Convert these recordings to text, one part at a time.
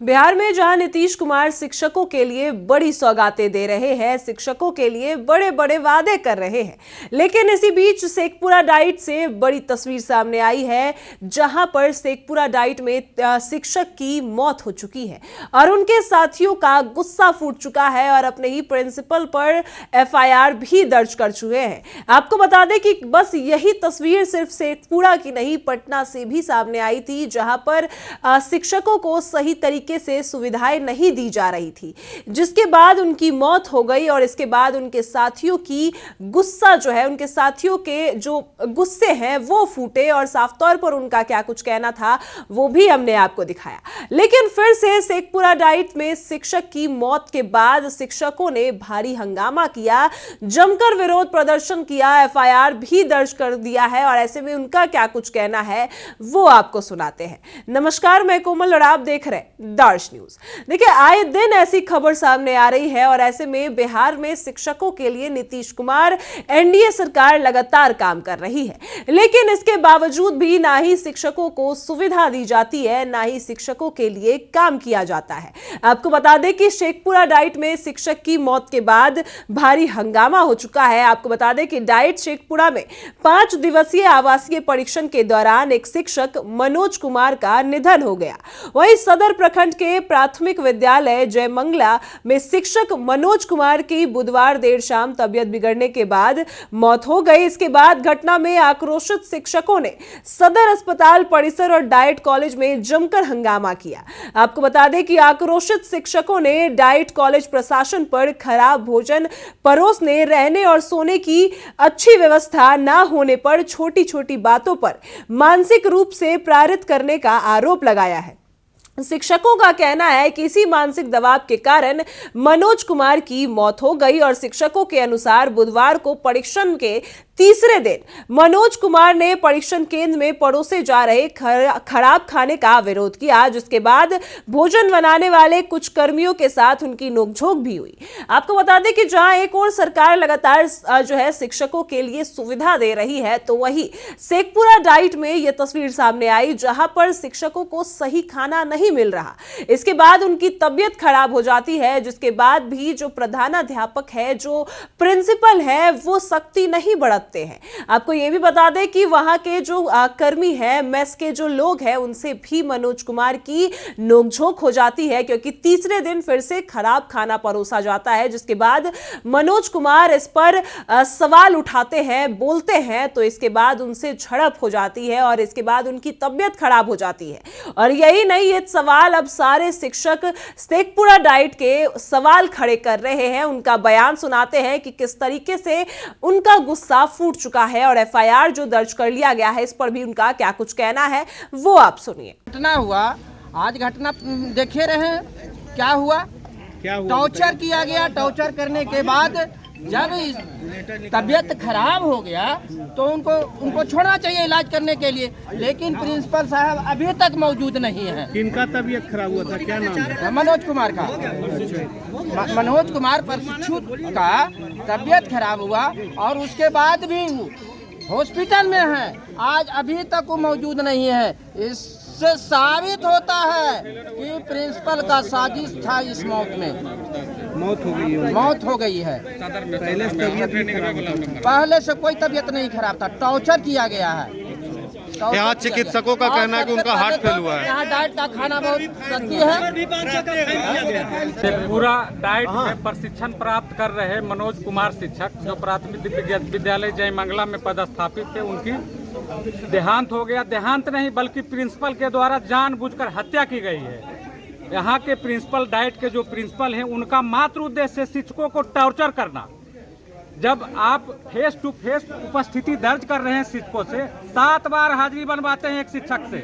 बिहार में जहां नीतीश कुमार शिक्षकों के लिए बड़ी सौगातें दे रहे हैं, शिक्षकों के लिए बड़े बड़े वादे कर रहे हैं, लेकिन इसी बीच शेखपुरा डाइट से बड़ी तस्वीर सामने आई है, जहां पर शेखपुरा डाइट में शिक्षक की मौत हो चुकी है और उनके साथियों का गुस्सा फूट चुका है और अपने ही प्रिंसिपल पर एफआईआर भी दर्ज कर चुके हैं। आपको बता दें कि बस यही तस्वीर सिर्फ शेखपुरा की नहीं, पटना से भी सामने आई थी, जहां पर शिक्षकों को सही तरीके से सुविधाएं नहीं दी जा रही थी, जिसके बाद उनकी मौत हो गई और इसके बाद उनके साथियों की गुस्सा जो है, उनके साथियों के जो गुस्से हैं वो फूटे और साफ तौर पर उनका क्या कुछ कहना था वो भी हमने आपको दिखाया। लेकिन फिर से शेखपुरा डाइट में शिक्षक की मौत के बाद शिक्षकों ने भारी हंगामा किया, जमकर विरोध प्रदर्शन किया, एफआईआर भी दर्ज कर दिया है और ऐसे में उनका क्या कुछ कहना है वो आपको सुनाते हैं। नमस्कार, मैं कोमल और आप देख रहे हैं दर्श न्यूज। देखिए, आए दिन ऐसी खबर सामने आ रही है और ऐसे में बिहार में शिक्षकों के लिए नीतीश कुमार, एनडीए सरकार लगातार काम कर रही है, लेकिन इसके बावजूद भी ना ही शिक्षकों को सुविधा दी जाती है, ना ही शिक्षकों के लिए काम किया जाता है। आपको बता दें कि शेखपुरा डाइट में शिक्षक की मौत के बाद भारी हंगामा हो चुका है। आपको बता दें कि डाइट शेखपुरा में 5 दिवसीय आवासीय परीक्षण के दौरान एक शिक्षक मनोज कुमार का निधन हो गया। वहीं सदर प्रखंड के प्राथमिक विद्यालय जयमंगला में शिक्षक मनोज कुमार की बुधवार देर शाम तबियत बिगड़ने के बाद मौत हो गई। इसके बाद घटना में आक्रोशित शिक्षकों ने सदर अस्पताल परिसर और डाइट कॉलेज में जमकर हंगामा किया। आपको बता दें कि आक्रोशित शिक्षकों ने डाइट कॉलेज प्रशासन पर खराब भोजन परोसने, रहने और सोने की अच्छी व्यवस्था न होने पर छोटी छोटी बातों पर मानसिक रूप से प्रेरित करने का आरोप लगाया है। शिक्षकों का कहना है कि इसी मानसिक दबाव के कारण मनोज कुमार की मौत हो गई और शिक्षकों के अनुसार बुधवार को परीक्षण के तीसरे दिन मनोज कुमार ने परीक्षण केंद्र में परोसे जा रहे खराब खाने का विरोध किया, जिसके बाद भोजन बनाने वाले कुछ कर्मियों के साथ उनकी नोकझोंक भी हुई। आपको बता दें कि जहां एक और सरकार लगातार जो है शिक्षकों के लिए सुविधा दे रही है, तो वही शेखपुरा डाइट में यह तस्वीर सामने आई, जहां पर शिक्षकों को सही खाना नहीं मिल रहा। इसके बाद उनकी तबियत खराब हो जाती है, जिसके बाद भी जो प्रधानाध्यापक है, जो प्रिंसिपल है, वो सख्ती नहीं बढ़त हैं। आपको यह भी बता दें कि वहां के जो कर्मी हैं, मेस के जो लोग हैं, उनसे भी मनोज कुमार की नोकझोंक हो जाती है, क्योंकि तीसरे दिन फिर से खराब खाना परोसा जाता है, जिसके बाद मनोज कुमार इस पर सवाल उठाते हैं, बोलते हैं, तो इसके बाद उनसे झड़प हो जाती है और इसके बाद उनकी तबियत खराब हो जाती है। और यही नहीं, ये सवाल अब सारे शिक्षक शेखपुरा डाइट के सवाल खड़े कर रहे हैं, उनका बयान सुनाते हैं कि किस तरीके से उनका गुस्सा फूट चुका है और एफआईआर जो दर्ज कर लिया गया है, इस पर भी उनका क्या कुछ कहना है वो आप सुनिए। घटना हुआ, आज घटना देखे रहे, क्या हुआ? टॉर्चर किया गया। टॉर्चर करने के बाद जब तबीयत खराब हो गया तो उनको छोड़ना चाहिए इलाज करने के लिए, लेकिन प्रिंसिपल साहब अभी तक मौजूद नहीं है। किनका तबीयत खराब हुआ था, क्या नाम है? मनोज कुमार का। मनोज कुमार प्रशिक्षु का तबीयत खराब हुआ और उसके बाद भी हॉस्पिटल में है, आज अभी तक वो मौजूद नहीं है। इससे साबित होता है कि प्रिंसिपल का साजिश था। इस मौत में मौत हो गई है। मौत हो गई है। पहले से कोई तबीयत नहीं खराब था, टॉर्चर किया गया है। यहाँ चिकित्सकों का कहना है कि उनका हार्ट फेल हुआ है। यहाँ डाइट का खाना बहुत गंदी है। पूरा डाइट में प्रशिक्षण प्राप्त कर रहे मनोज कुमार शिक्षक, जो प्राथमिक विद्यालय जयमंगला में पदस्थापित थे, उनकी देहांत हो गया। देहांत नहीं बल्कि प्रिंसिपल के द्वारा जानबूझकर हत्या की गई है। यहाँ के प्रिंसिपल, डाइट के जो प्रिंसिपल हैं, उनका मात्र उद्देश्य शिक्षकों को टॉर्चर करना। जब आप फेस टू फेस उपस्थिति दर्ज कर रहे हैं शिक्षकों से, 7 बार हाजिरी बनवाते हैं एक शिक्षक से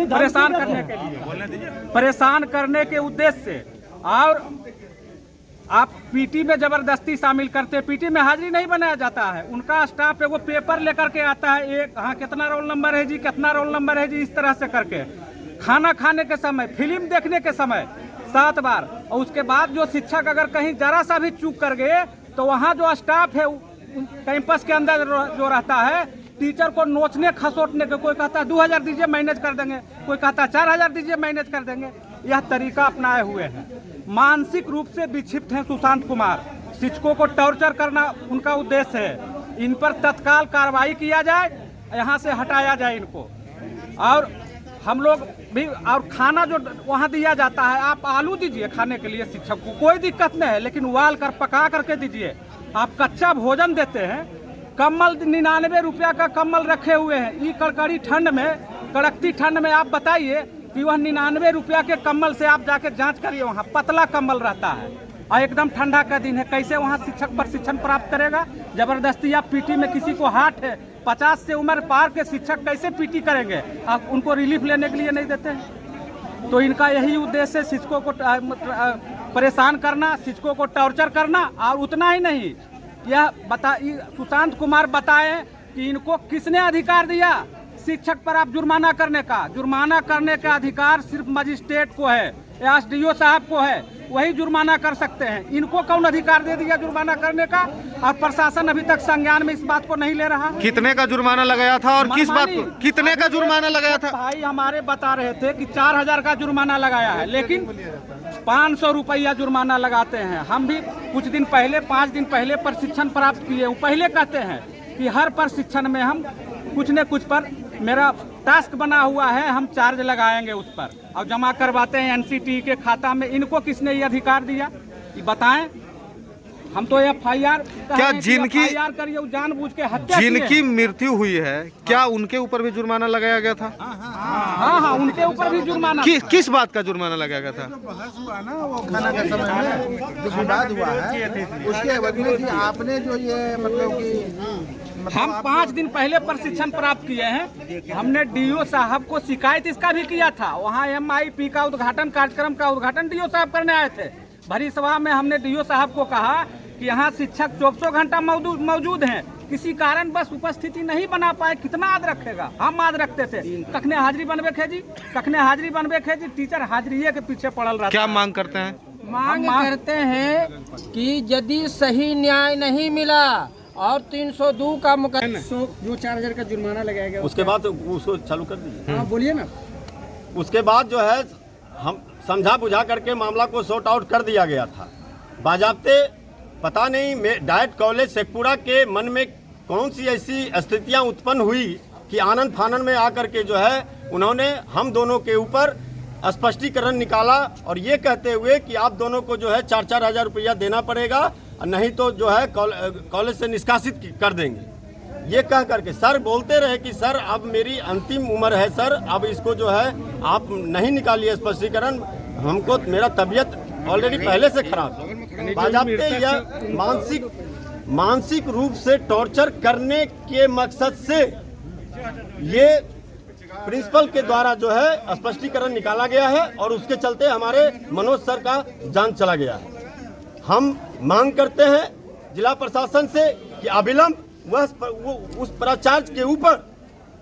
परेशान करने के लिए, परेशान करने के उद्देश्य से, और आप पीटी में जबरदस्ती शामिल करते हैं। पीटी में हाजिरी नहीं बनाया जाता है, उनका स्टाफ है वो पेपर लेकर के आता है, एक हाँ कितना रोल नंबर है जी, कितना रोल नंबर है जी, इस तरह से करके। खाना खाने के समय, फिल्म देखने के समय 7 बार। और उसके बाद जो शिक्षक अगर कहीं जरा सा भी चूक कर गए तो वहाँ जो स्टाफ है कैंपस के अंदर जो रहता है, टीचर को नोचने खसोटने के, कोई कहता है 2000 दीजिए मैनेज कर देंगे, कोई कहता है 4000 दीजिए मैनेज कर देंगे। यह तरीका अपनाए हुए हैं। मानसिक रूप से विक्षिप्त हैं सुशांत कुमार। शिक्षकों को टॉर्चर करना उनका उद्देश्य है। इन पर तत्काल कार्रवाई किया जाए, यहाँ से हटाया जाए इनको। और हम लोग भी, और खाना जो वहाँ दिया जाता है, आप आलू दीजिए खाने के लिए शिक्षक को, कोई दिक्कत नहीं है, लेकिन उबाल कर पका करके दीजिए। आप कच्चा भोजन देते हैं। कम्बल 99 रुपया का कम्बल रखे हुए हैं। ये कड़कड़ी ठंड में, कड़कती ठंड में आप बताइए कि वह 99 रुपया के कम्बल से आप जाके जांच करिए, वहाँ पतला कम्बल रहता है और एकदम ठंडा का दिन है। कैसे वहाँ शिक्षक प्रशिक्षण प्राप्त करेगा? जबरदस्ती आप पीटी में, किसी को हार्ट है, 50 से उम्र पार के शिक्षक कैसे पीटी करेंगे? आप उनको रिलीफ लेने के लिए नहीं देते हैं। तो इनका यही उद्देश्य है, शिक्षकों को परेशान करना, शिक्षकों को टॉर्चर करना। और उतना ही नहीं, यह सुशांत कुमार बताए कि इनको किसने अधिकार दिया शिक्षक पर आप जुर्माना करने का? जुर्माना करने का अधिकार सिर्फ मजिस्ट्रेट को है या एसडीओ साहब को है, वही जुर्माना कर सकते हैं। इनको कौन अधिकार दे दिया जुर्माना करने का? और प्रशासन अभी तक संज्ञान में इस बात को नहीं ले रहा। कितने का जुर्माना लगाया था और किस बात को? कितने का जुर्माना लगाया था? भाई हमारे बता रहे थे कि 4000 का जुर्माना लगाया है, लेकिन 500 रुपया जुर्माना लगाते हैं। हम भी कुछ दिन पहले, 5 दिन पहले प्रशिक्षण प्राप्त किए। वो पहले कहते हैं कि हर प्रशिक्षण में हम कुछ न कुछ पर, मेरा टास्क बना हुआ है, हम चार्ज लगाएंगे उस पर और जमा करवाते हैं एनसीटी के खाता में। इनको किसने ये अधिकार दिया, ये बताएं। हम तो FIR क्या जिनकी FIR करिए, जानबूझ के हत्या, जिनकी मृत्यु हुई है, क्या उनके ऊपर भी जुर्माना लगाया गया था? हाँ, उनके ऊपर भी जुर्माना। किस बात का जुर्माना लगाया गया था? बहस हुआ ना, वो खाना के समय में जो विवाद हुआ है, उसके वजह से आपने जो ये मतलब कि हम 5 दिन पहले प्रशिक्षण प्राप्त किए हैं। हमने DO साहब को शिकायत इसका भी किया था। वहाँ MIP का उद्घाटन, कार्यक्रम का उद्घाटन DO साहब करने आए थे। भरी सभा में हमने DO साहब को कहा कि यहाँ शिक्षक 24 घंटा मौजूद हैं, किसी कारण बस उपस्थिति नहीं बना पाए, कितना याद रखेगा? हम याद रखते थे। कखने हाजिरी बनबे खेजी, कखने हाजिरी बनबे खेजी, टीचर हाजिरी के पीछे पड़ल रहा। क्या मांग करते हैं? मांग करते हैं कि यदि सही न्याय नहीं मिला और 302 का मुकदमा, जो 4000 का जुर्माना लगाया गया, उसके बाद उसको चालू कर दीजिए। हाँ बोलिए ना। उसके बाद जो है हम समझा बुझा करके मामला को सॉर्ट आउट कर दिया गया था। बाजाब्ते पता नहीं डाइट कॉलेज शेखपुरा के मन में कौन सी ऐसी स्थितियां उत्पन्न हुई कि आनंद फानन में आकर के जो है उन्होंने हम दोनों के ऊपर स्पष्टीकरण निकाला और ये कहते हुए कि आप दोनों को जो है 4-4 हज़ार रुपया देना पड़ेगा, नहीं तो जो है कॉलेज से निष्कासित कर देंगे। ये कह करके सर बोलते रहे कि सर अब मेरी अंतिम उम्र है सर, अब इसको जो है आप नहीं निकालिए स्पष्टीकरण, हमको मेरा तबीयत ऑलरेडी पहले से खराब है। बाजाब्ते यह मानसिक रूप से टॉर्चर करने के मकसद से ये प्रिंसिपल के द्वारा जो है स्पष्टीकरण निकाला गया है और उसके चलते हमारे मनोज सर का जान चला गया है। हम मांग करते हैं जिला प्रशासन से कि अविलंब उस प्राचार्य के ऊपर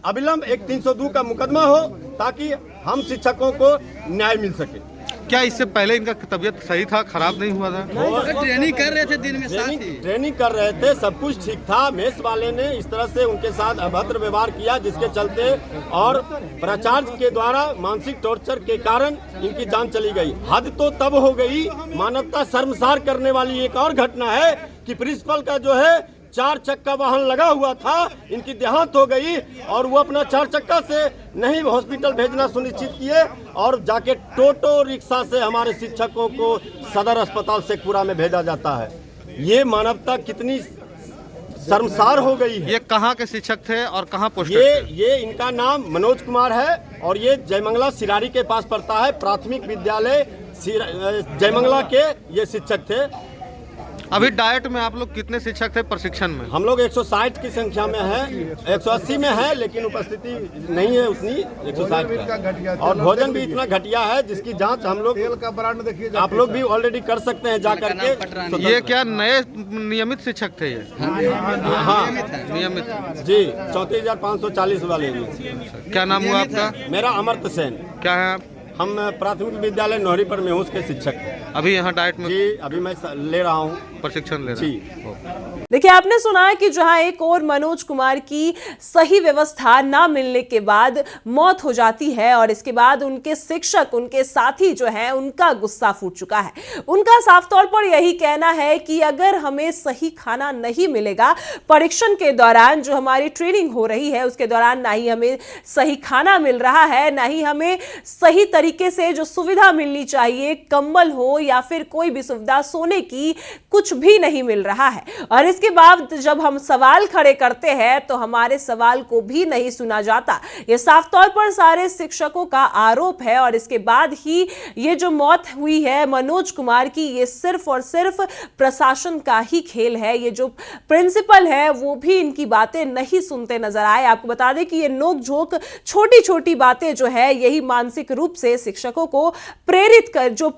अविलंब एक 302 का मुकदमा हो ताकि हम शिक्षकों को न्याय मिल सके। क्या इससे पहले इनका तबीयत सही था, खराब नहीं हुआ था? ट्रेनिंग कर रहे थे दिन में, ट्रेनिंग कर रहे थे, सब कुछ ठीक था। मेस वाले ने इस तरह से उनके साथ अभद्र व्यवहार किया जिसके चलते और प्राचार्य के द्वारा मानसिक टॉर्चर के कारण इनकी जान चली गई। हद तो तब हो गई, मानवता शर्मसार करने वाली एक और घटना है कि प्रिंसिपल का जो है 4 चक्का वाहन लगा हुआ था, इनकी देहांत हो गई और वो अपना 4 चक्का से नहीं हॉस्पिटल भेजना सुनिश्चित किए और जाके टोटो रिक्शा से हमारे शिक्षकों को सदर अस्पताल शेखपुरा में भेजा जाता है। ये मानवता कितनी शर्मसार हो गई है। ये कहाँ के शिक्षक थे और कहाँ पोस्टेड थे? ये इनका नाम मनोज कुमार है और ये जयमंगला सिरारी के पास पड़ता है, प्राथमिक विद्यालय जयमंगला के ये शिक्षक थे। अभी डाइट में आप लोग कितने शिक्षक थे प्रशिक्षण में? हम लोग 160 की संख्या में है, 180 में है, लेकिन उपस्थिति नहीं है उतनी 160 का। और भोजन भी इतना घटिया है जिसकी जांच हम लोग तेल का ब्रांड देखिए, आप लोग भी ऑलरेडी कर सकते हैं जाकर के। ये क्या नए नियमित शिक्षक थे ये? हाँ नियमित जी, 34,540 वाले। क्या नाम हुआ आपका? मेरा अमर्त सेन। क्या है आप? हम प्राथमिक विद्यालय नोहरी पर में उसके शिक्षक हैं। अभी यहाँ डाइट में जी अभी मैं ले रहा हूँ प्रशिक्षण ले रहे हैं। जी। देखिए, आपने सुना है कि जहां एक और मनोज कुमार की सही व्यवस्था ना मिलने के बाद मौत हो जाती है और इसके बाद उनके शिक्षक, उनके साथी जो है, उनका गुस्सा फूट चुका है। उनका साफ तौर पर यही कहना है कि अगर हमें सही खाना नहीं मिलेगा, परीक्षण के दौरान जो हमारी ट्रेनिंग हो रही है उसके दौरान ना ही हमें सही खाना मिल रहा है, ना ही हमें सही तरीके से जो सुविधा मिलनी चाहिए, कंबल हो या फिर कोई भी सुविधा सोने की, कुछ भी नहीं मिल रहा है। और इसके बाद जब हम सवाल खड़े करते हैं तो हमारे सवाल को भी नहीं सुना जाता। यह साफ तौर पर सारे शिक्षकों का आरोप है। और इसके बाद ही ये जो मौत हुई है मनोज कुमार की, ये सिर्फ और सिर्फ प्रशासन का ही खेल है। ये जो प्रिंसिपल है वो भी इनकी बातें नहीं सुनते नजर आए। आपको बता दें कि ये नोक-झोंक, छोटी छोटी बातें जो है, यही मानसिक रूप से शिक्षकों को प्रेरित कर, जो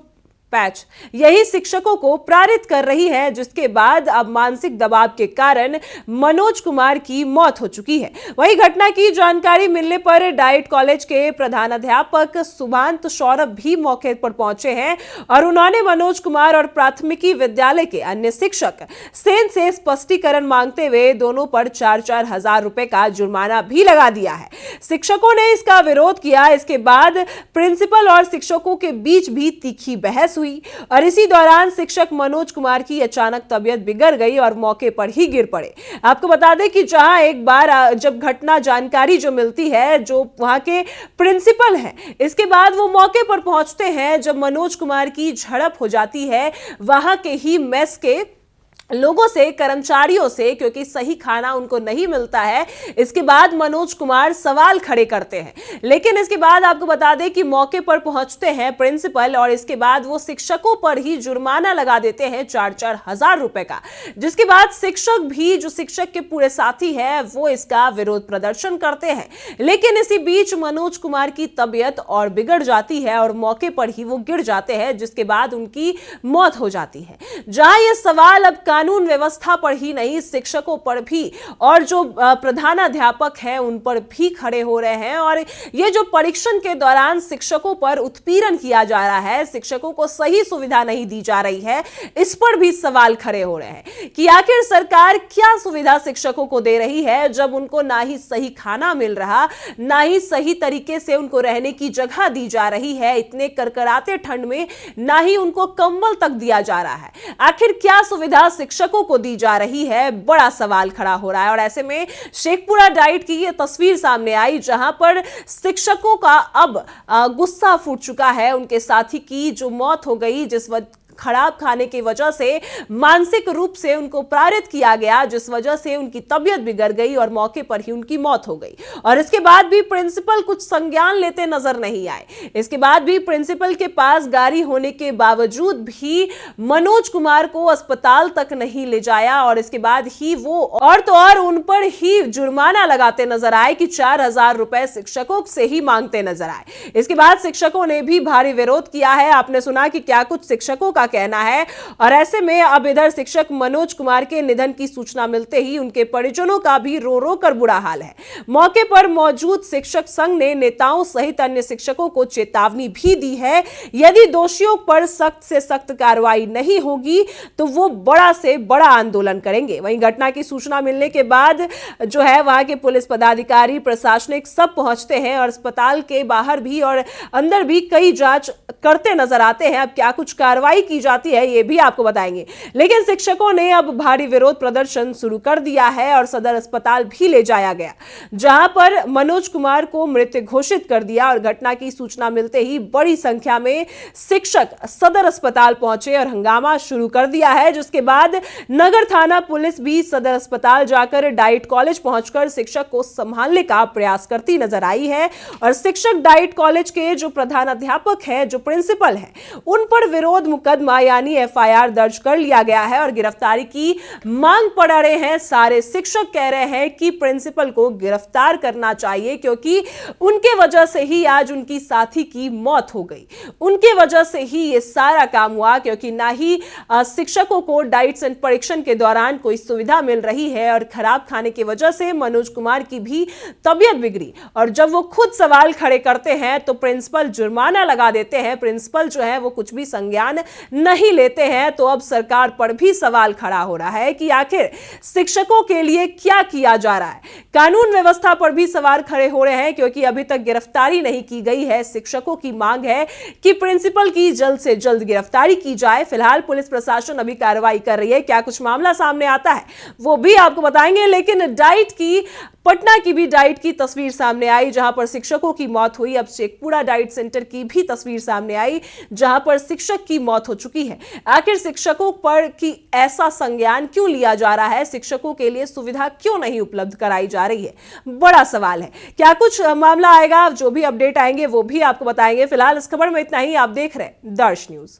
पैच यही शिक्षकों को प्रेरित कर रही है, जिसके बाद अब मानसिक दबाव के कारण मनोज कुमार की मौत हो चुकी है। वही घटना की जानकारी मिलने पर डाइट कॉलेज के प्रधानाध्यापक सुभांत सौरभ भी मौके पर पहुंचे हैं और उन्होंने मनोज कुमार और प्राथमिकी विद्यालय के अन्य शिक्षक सेन से स्पष्टीकरण मांगते हुए दोनों पर 4-4 हजार रुपए का जुर्माना भी लगा दिया है। शिक्षकों ने इसका विरोध किया। इसके बाद प्रिंसिपल और शिक्षकों के बीच भी तीखी बहस हुई और इसी दौरान शिक्षक मनोज कुमार की अचानक तबीयत बिगड़ गई और मौके पर ही गिर पड़े। आपको बता दें कि जहां एक बार जब घटना जानकारी जो मिलती है, जो वहां के प्रिंसिपल हैं, इसके बाद वो मौके पर पहुंचते हैं जब मनोज कुमार की झड़प हो जाती है वहां के ही मेस के लोगों से, कर्मचारियों से, क्योंकि सही खाना उनको नहीं मिलता है। इसके बाद मनोज कुमार सवाल खड़े करते हैं, लेकिन इसके बाद आपको बता दें कि मौके पर पहुंचते हैं प्रिंसिपल और इसके बाद वो शिक्षकों पर ही जुर्माना लगा देते हैं 4-4 हजार रुपए का, जिसके बाद शिक्षक भी, जो शिक्षक के पूरे साथी हैं, वो इसका विरोध प्रदर्शन करते हैं। लेकिन इसी बीच मनोज कुमार की तबीयत और बिगड़ जाती है और मौके पर ही वो गिर जाते हैं, जिसके बाद उनकी मौत हो जाती है। जहां ये सवाल अब कानून व्यवस्था पर ही नहीं, शिक्षकों पर भी और जो प्रधानाध्यापक हैं उन पर भी खड़े हो रहे हैं। और ये जो परीक्षण के दौरान शिक्षकों पर उत्पीड़न किया जा रहा है, शिक्षकों को सही सुविधा नहीं दी जा रही है, इस पर भी सवाल खड़े हो रहे हैं कि आखिर सरकार क्या सुविधा शिक्षकों को दे रही है, जब उनको ना ही सही खाना मिल रहा, ना ही सही तरीके से उनको रहने की जगह दी जा रही है, इतने करकराते ठंड में ना ही उनको कंबल तक दिया जा रहा है। आखिर क्या सुविधा शिक्षकों को दी जा रही है, बड़ा सवाल खड़ा हो रहा है। और ऐसे में शेखपुरा डाइट की ये तस्वीर सामने आई जहां पर शिक्षकों का अब गुस्सा फूट चुका है। उनके साथी की जो मौत हो गई, जिस खराब खाने की वजह से मानसिक रूप से उनको प्रेरित किया गया, जिस वजह से उनकी तबीयत बिगड़ गई और मौके पर ही उनकी मौत हो गई। और इसके बाद भी प्रिंसिपल कुछ संज्ञान लेते नजर नहीं आए। इसके बाद भी प्रिंसिपल के पास गाड़ी होने के बावजूद भी मनोज कुमार को अस्पताल तक नहीं ले जाया और इसके बाद ही वो और तो और उन पर ही जुर्माना लगाते नजर आए कि 4 हजार रुपए शिक्षकों से ही मांगते नजर आए। इसके बाद शिक्षकों ने भी भारी विरोध किया है। आपने सुना कि क्या कुछ शिक्षकों का कहना है। और ऐसे में अब इधर शिक्षक मनोज कुमार के निधन की सूचना मिलते ही उनके परिजनों का भी रो रो कर बुरा हाल है। मौके पर मौजूद शिक्षक संघ ने नेताओं सहित अन्य शिक्षकों को चेतावनी भी दी है, यदि दोषियों पर सख्त से सख्त कार्रवाई नहीं होगी तो वो बड़ा से बड़ा आंदोलन करेंगे। वहीं घटना की सूचना मिलने के बाद जो है वहां के पुलिस पदाधिकारी, प्रशासनिक सब पहुंचते हैं और अस्पताल के बाहर भी और अंदर भी कई जांच करते नजर आते हैं। अब क्या कुछ कार्रवाई की जाती है ये भी आपको बताएंगे। लेकिन शिक्षकों ने अब भारी विरोध प्रदर्शन शुरू कर दिया है और सदर अस्पताल भी ले जाया गया, जहां पर मनोज कुमार को मृत घोषित कर दिया। और घटना की सूचना मिलते ही बड़ी संख्या में शिक्षक सदर अस्पताल पहुंचे और हंगामा शुरू कर दिया है, जिसके बाद नगर थाना पुलिस भी सदर अस्पताल जाकर डाइट कॉलेज पहुंचकर शिक्षक को संभालने का प्रयास करती नजर आई है। और शिक्षक डाइट कॉलेज के जो प्रधानाध्यापक है, जो प्रिंसिपल है, उन पर विरोध मुकदमा यानी एफआईआर दर्ज कर लिया गया है और गिरफ्तारी की मांग पड़ रहे हैं। सारे शिक्षक कह रहे हैं कि प्रिंसिपल को गिरफ्तार करना चाहिए, क्योंकि उनके वजह से ही आज उनकी साथी की मौत हो गई, उनके वजह से ही ये सारा काम हुआ, क्योंकि ना ही शिक्षकों को डाइट एंड परीक्षण के दौरान कोई सुविधा मिल रही है और खराब खाने की वजह से मनोज कुमार की भी तबीयत बिगड़ी। और जब वो खुद सवाल खड़े करते हैं तो प्रिंसिपल जुर्माना लगा देते हैं। प्रिंसिपल जो है वो कुछ भी संज्ञान नहीं लेते हैं तो अब सरकार पर भी सवाल खड़ा हो रहा है कि आखिर शिक्षकों के लिए क्या किया जा रहा है। कानून व्यवस्था पर भी सवाल खड़े हो रहे हैं क्योंकि अभी तक गिरफ्तारी नहीं की गई है। शिक्षकों की मांग है कि प्रिंसिपल की जल्द से जल्द गिरफ्तारी की जाए। फिलहाल पुलिस प्रशासन अभी कार्रवाई कर रही है। क्या कुछ मामला सामने आता है वो भी आपको बताएंगे, लेकिन डाइट की पटना की भी डाइट की तस्वीर सामने आई जहां पर शिक्षकों की मौत हुई। अब शेखपुरा डाइट सेंटर की भी तस्वीर सामने आई जहां पर शिक्षक की मौत हो चुकी है। आखिर शिक्षकों पर की ऐसा संज्ञान क्यों लिया जा रहा है, शिक्षकों के लिए सुविधा क्यों नहीं उपलब्ध कराई जा रही है, बड़ा सवाल है। क्या कुछ मामला आएगा, जो भी अपडेट आएंगे वो भी आपको बताएंगे। फिलहाल इस खबर में इतना ही। आप देख रहे हैं दर्श न्यूज।